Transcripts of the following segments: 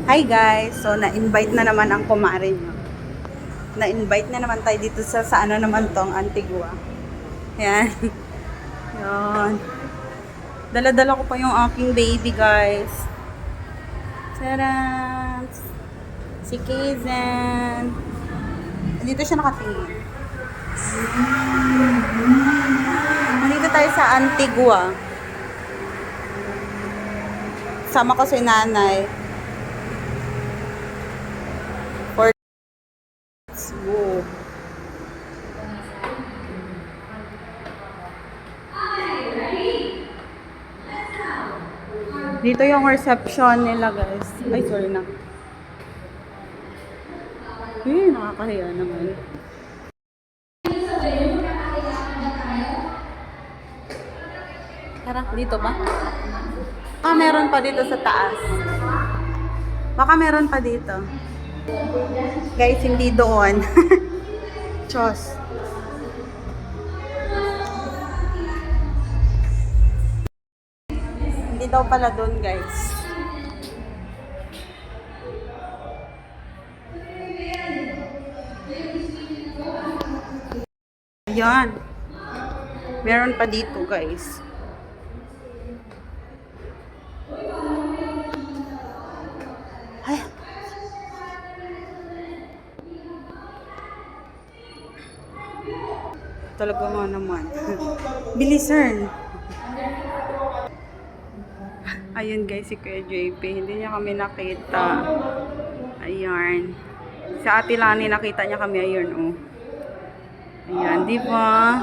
Hi guys! So, na-invite na naman ang kumare nyo. Na-invite na naman tayo dito sa ano naman tong Antigua. Yan. Yan. Dala-dala ko pa yung aking baby guys. Tadaan! Si Kaizen. Dito siya nakatingin. Nandito tayo sa Antigua. Sama ko si nanay. Go. Dito yung reception nila guys. Ay, sorry na. Nakakahiya naman. Tara, dito ba? Baka meron pa dito sa taas. Baka meron pa dito. Guys, hindi doon. Chos. Hindi daw pala doon, guys. Ayan. Meron pa dito, guys. Ay. Talaga nga naman. Bilisan. Ayun guys, si Kuya JP. Hindi niya kami nakita. Ayan. Sa Ate Lani, nakita niya kami. Ayun, oh. Ayan, di ba?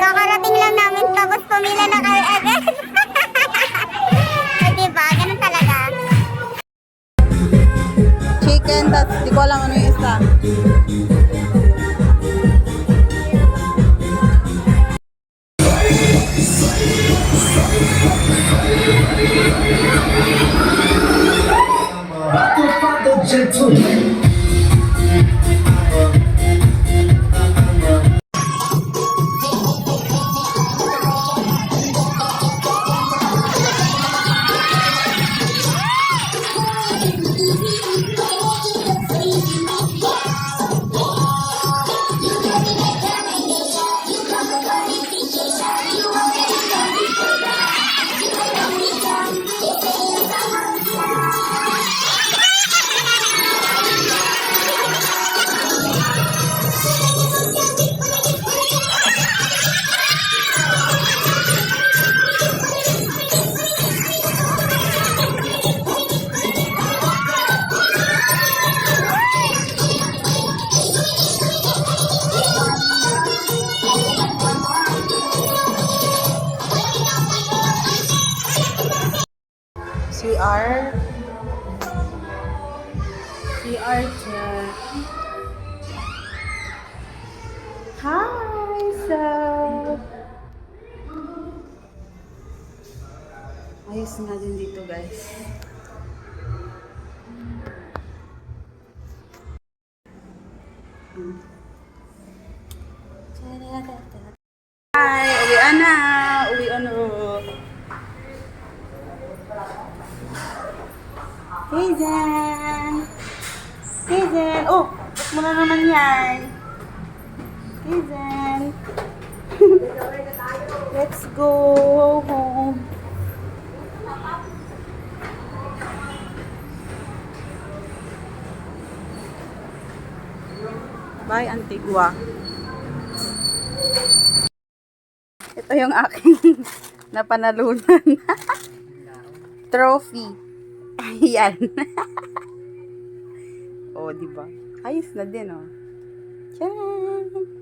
Kakarating lang namin tapos pumila na kayo agad. Diba? Ganun talaga. Chicken, tapos di ko alam ano yung isa. CR check. Hi, sir. Ayos nga din dito, guys. Hi, uwian na. Uwian na. Hazen. Hazen. Oh, ba't mo na naman yan? Hazen. Let's go home. Bye, Antigua. Ito yung aking napanalunan. Trophy. Ayan. Oh, di ba? Ayos na din, oh. Tiyan!